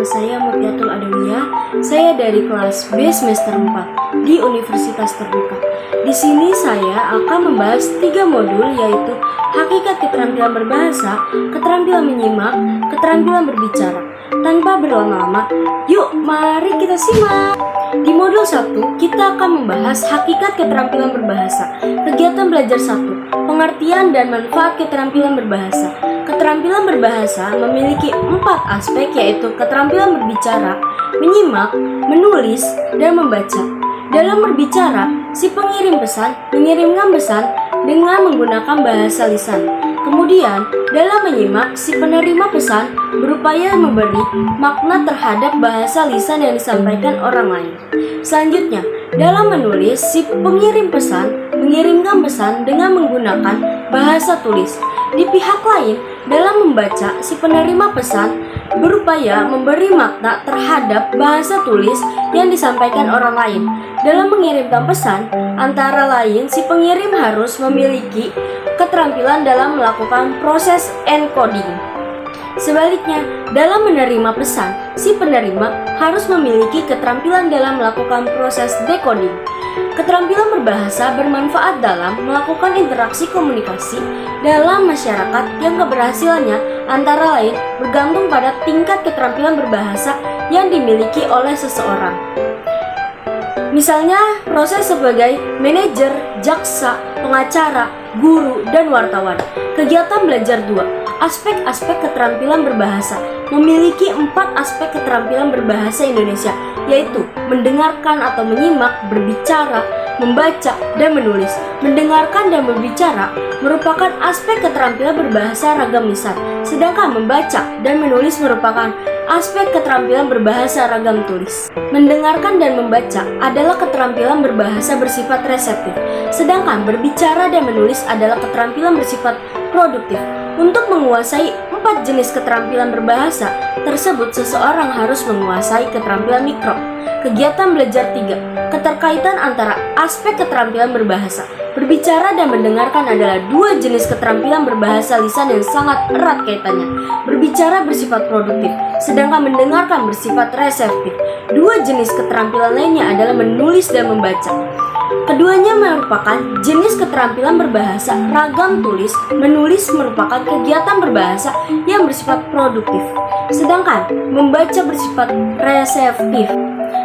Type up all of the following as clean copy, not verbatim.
nama saya Mutiatul Adawiyah. Saya dari kelas B semester 4 di Universitas Terbuka. Di sini saya akan membahas 3 modul, yaitu hakikat keterampilan berbahasa, keterampilan menyimak, keterampilan berbicara. Tanpa berlama-lama, yuk mari kita simak. Di modul 1, kita akan membahas hakikat keterampilan berbahasa. Kegiatan belajar 1, pengertian dan manfaat keterampilan berbahasa. Keterampilan berbahasa memiliki 4 aspek, yaitu keterampilan berbicara, menyimak, menulis, dan membaca. Dalam berbicara, si pengirim pesan mengirimkan pesan dengan menggunakan bahasa lisan. Kemudian, dalam menyimak, si penerima pesan berupaya memberi makna terhadap bahasa lisan yang disampaikan orang lain. Selanjutnya, dalam menulis, si pengirim pesan mengirimkan pesan dengan menggunakan bahasa tulis. Di pihak lain, dalam membaca, si penerima pesan berupaya memberi makna terhadap bahasa tulis yang disampaikan orang lain. Dalam mengirimkan pesan, antara lain si pengirim harus memiliki keterampilan dalam melakukan proses encoding. Sebaliknya, dalam menerima pesan, si penerima harus memiliki keterampilan dalam melakukan proses decoding. Keterampilan berbahasa bermanfaat dalam melakukan interaksi komunikasi dalam masyarakat yang keberhasilannya antara lain bergantung pada tingkat keterampilan berbahasa yang dimiliki oleh seseorang. Misalnya, proses sebagai manajer, jaksa, pengacara, guru, dan wartawan. Kegiatan belajar 2, aspek-aspek keterampilan berbahasa. Memiliki 4 aspek keterampilan berbahasa Indonesia, yaitu mendengarkan atau menyimak, berbicara, membaca, dan menulis. Mendengarkan dan berbicara merupakan aspek keterampilan berbahasa ragam lisan, sedangkan membaca dan menulis merupakan aspek keterampilan berbahasa ragam tulis. Mendengarkan dan membaca adalah keterampilan berbahasa bersifat reseptif, sedangkan berbicara dan menulis adalah keterampilan bersifat produktif. Untuk menguasai 4 jenis keterampilan berbahasa tersebut, seseorang harus menguasai keterampilan mikro. Kegiatan belajar 3, keterkaitan antara aspek keterampilan berbahasa. Berbicara dan mendengarkan adalah 2 jenis keterampilan berbahasa lisan yang sangat erat kaitannya. Berbicara bersifat produktif, sedangkan mendengarkan bersifat reseptif. 2 jenis keterampilan lainnya adalah menulis dan membaca. Keduanya merupakan jenis keterampilan berbahasa ragam tulis. Menulis merupakan kegiatan berbahasa yang bersifat produktif, sedangkan membaca bersifat reseptif.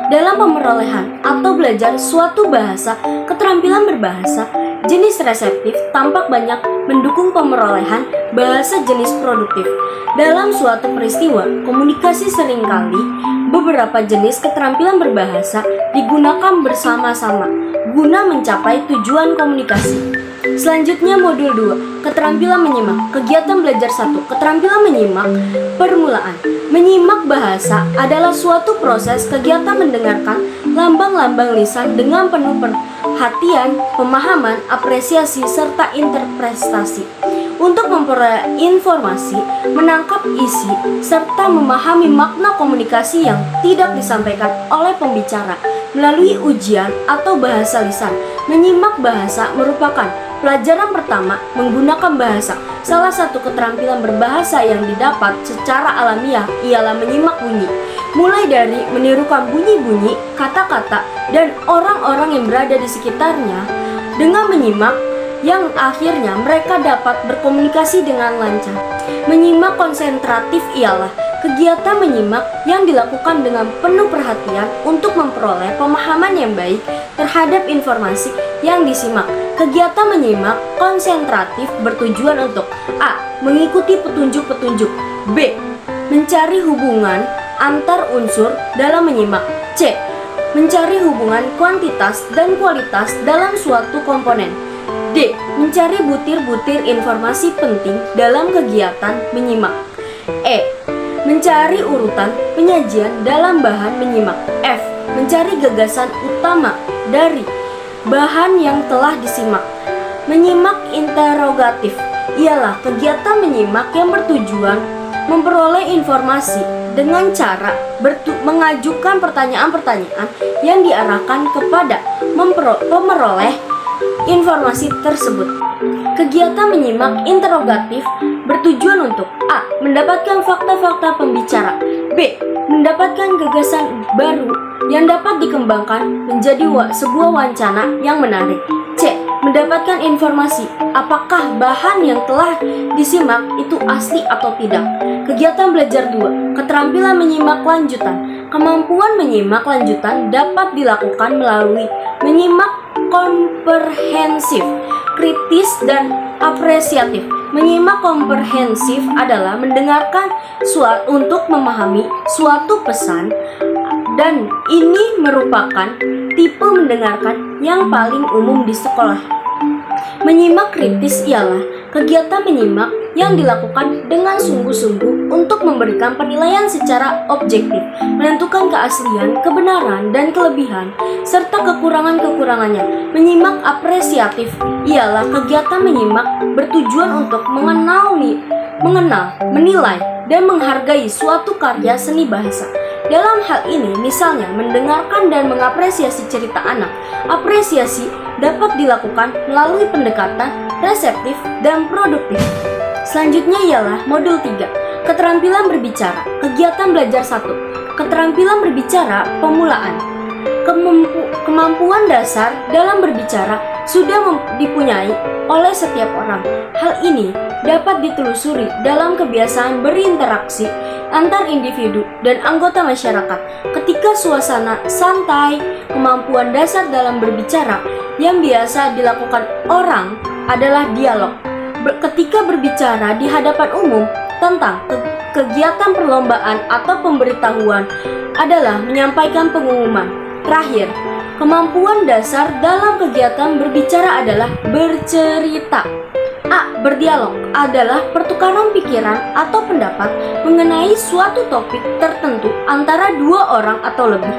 Dalam pemerolehan atau belajar suatu bahasa, keterampilan berbahasa jenis reseptif tampak banyak mendukung pemerolehan bahasa jenis produktif. Dalam suatu peristiwa komunikasi, seringkali beberapa jenis keterampilan berbahasa digunakan bersama-sama guna mencapai tujuan komunikasi. Selanjutnya modul 2, keterampilan menyimak. Kegiatan belajar 1, keterampilan menyimak. Permulaan. Menyimak bahasa adalah suatu proses kegiatan mendengarkan lambang-lambang lisan dengan penuh perhatian, pemahaman, apresiasi, serta interpretasi. Untuk memperoleh informasi, menangkap isi, serta memahami makna komunikasi yang tidak disampaikan oleh pembicara melalui ujian atau bahasa lisan. Menyimak bahasa merupakan pelajaran pertama menggunakan bahasa. Salah satu keterampilan berbahasa yang didapat secara alamiah ialah menyimak bunyi, mulai dari menirukan bunyi-bunyi, kata-kata, dan orang-orang yang berada di sekitarnya. Dengan menyimak, yang akhirnya mereka dapat berkomunikasi dengan lancar. Menyimak konsentratif ialah kegiatan menyimak yang dilakukan dengan penuh perhatian untuk memperoleh pemahaman yang baik terhadap informasi yang disimak. Kegiatan menyimak konsentratif bertujuan untuk A. Mengikuti petunjuk-petunjuk, B. Mencari hubungan antar unsur dalam menyimak, C. Mencari hubungan kuantitas dan kualitas dalam suatu komponen, D. Mencari butir-butir informasi penting dalam kegiatan menyimak, E. Mencari urutan penyajian dalam bahan menyimak, F. Mencari gagasan utama dari bahan yang telah disimak. Menyimak interogatif ialah kegiatan menyimak yang bertujuan memperoleh informasi dengan cara mengajukan pertanyaan-pertanyaan yang diarahkan kepada pemeroleh informasi tersebut. Kegiatan menyimak interogatif bertujuan untuk A. Mendapatkan fakta-fakta pembicara, B. Mendapatkan gagasan baru yang dapat dikembangkan menjadi sebuah wacana yang menarik. C. Mendapatkan informasi apakah bahan yang telah disimak itu asli atau tidak. Kegiatan belajar 2. Keterampilan menyimak lanjutan. Kemampuan menyimak lanjutan dapat dilakukan melalui menyimak komprehensif, kritis, dan apresiatif. Menyimak komprehensif adalah mendengarkan untuk memahami suatu pesan, dan ini merupakan tipe mendengarkan yang paling umum di sekolah. Menyimak kritis ialah kegiatan menyimak yang dilakukan dengan sungguh-sungguh untuk memberikan penilaian secara objektif, menentukan keaslian, kebenaran, dan kelebihan, serta kekurangan-kekurangannya. Menyimak apresiatif ialah kegiatan menyimak bertujuan untuk mengenal, menilai, dan menghargai suatu karya seni bahasa. Dalam hal ini, misalnya mendengarkan dan mengapresiasi cerita anak. Apresiasi dapat dilakukan melalui pendekatan reseptif dan produktif. Selanjutnya ialah modul 3, keterampilan berbicara. Kegiatan belajar 1. Keterampilan berbicara pemulaan. Kemampuan dasar dalam berbicara sudah dipunyai oleh setiap orang. Hal ini dapat ditelusuri dalam kebiasaan berinteraksi antar individu dan anggota masyarakat. Ketika suasana santai, kemampuan dasar dalam berbicara yang biasa dilakukan orang adalah dialog. Ketika berbicara di hadapan umum tentang kegiatan perlombaan atau pemberitahuan adalah menyampaikan pengumuman. Terakhir, kemampuan dasar dalam kegiatan berbicara adalah bercerita. A. Berdialog adalah pertukaran pikiran atau pendapat mengenai suatu topik tertentu antara dua orang atau lebih.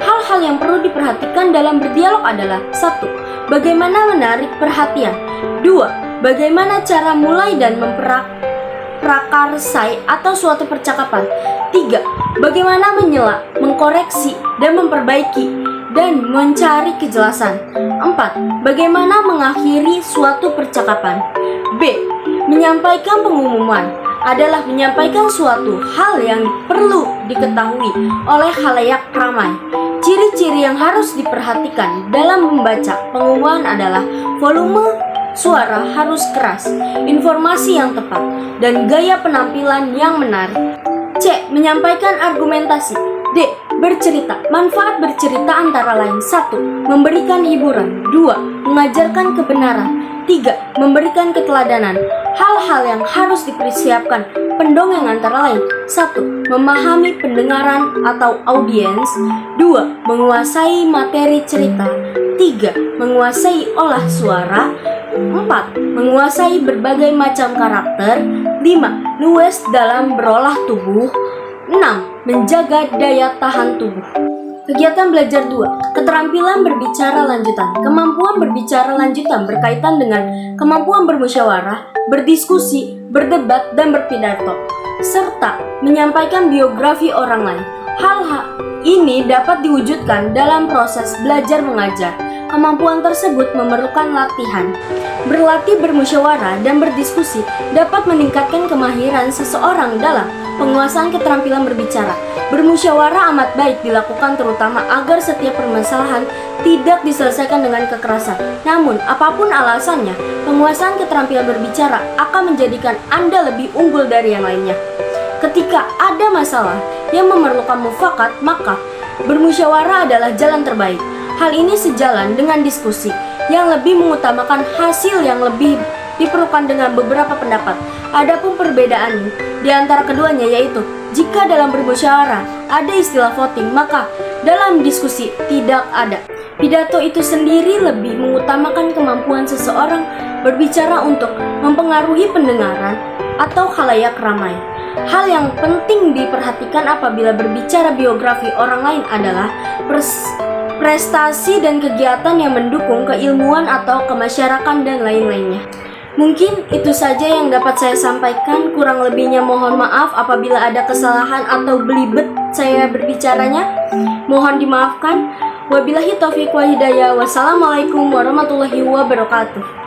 Hal-hal yang perlu diperhatikan dalam berdialog adalah 1. Bagaimana menarik perhatian. 2. Bagaimana cara mulai dan memprakarsai atau suatu percakapan. 3. Bagaimana menyela, mengkoreksi, dan memperbaiki dan mencari kejelasan. 4. Bagaimana mengakhiri suatu percakapan. B. Menyampaikan pengumuman adalah menyampaikan suatu hal yang perlu diketahui oleh khalayak ramai. Ciri-ciri yang harus diperhatikan dalam membaca pengumuman adalah volume suara harus keras, informasi yang tepat, dan gaya penampilan yang menarik. C. Menyampaikan argumentasi. D. Bercerita. Manfaat bercerita antara lain 1. Memberikan hiburan. 2. Mengajarkan kebenaran. 3. Memberikan keteladanan. Hal-hal yang harus dipersiapkan pendongeng antara lain 1. Memahami pendengaran atau audiens. 2. Menguasai materi cerita. 3. Menguasai olah suara. 4. Menguasai berbagai macam karakter. 5. Luwes dalam berolah tubuh. 6. Menjaga daya tahan tubuh. Kegiatan belajar 2. Keterampilan berbicara lanjutan. Kemampuan berbicara lanjutan berkaitan dengan kemampuan bermusyawarah, berdiskusi, berdebat, dan berpidato, serta menyampaikan biografi orang lain. Hal-hal ini dapat diwujudkan dalam proses belajar mengajar. Kemampuan tersebut memerlukan latihan. Berlatih bermusyawarah dan berdiskusi dapat meningkatkan kemahiran seseorang dalam penguasaan keterampilan berbicara. Bermusyawarah amat baik dilakukan terutama agar setiap permasalahan tidak diselesaikan dengan kekerasan. Namun, apapun alasannya, penguasaan keterampilan berbicara akan menjadikan Anda lebih unggul dari yang lainnya. Ketika ada masalah yang memerlukan mufakat, maka bermusyawarah adalah jalan terbaik. Hal ini sejalan dengan diskusi yang lebih mengutamakan hasil yang lebih diperlukan dengan beberapa pendapat. Adapun perbedaan di antara keduanya yaitu jika dalam bermusyawarah ada istilah voting, maka dalam diskusi tidak ada. Pidato itu sendiri lebih mengutamakan kemampuan seseorang berbicara untuk mempengaruhi pendengaran atau khalayak ramai. Hal yang penting diperhatikan apabila berbicara biografi orang lain adalah prestasi dan kegiatan yang mendukung keilmuan atau kemasyarakatan dan lain-lainnya. Mungkin itu saja yang dapat saya sampaikan. Kurang lebihnya mohon maaf apabila ada kesalahan atau belibet saya berbicaranya. Mohon dimaafkan. Wabillahi taufiq wa hidayah. Wassalamualaikum warahmatullahi wabarakatuh.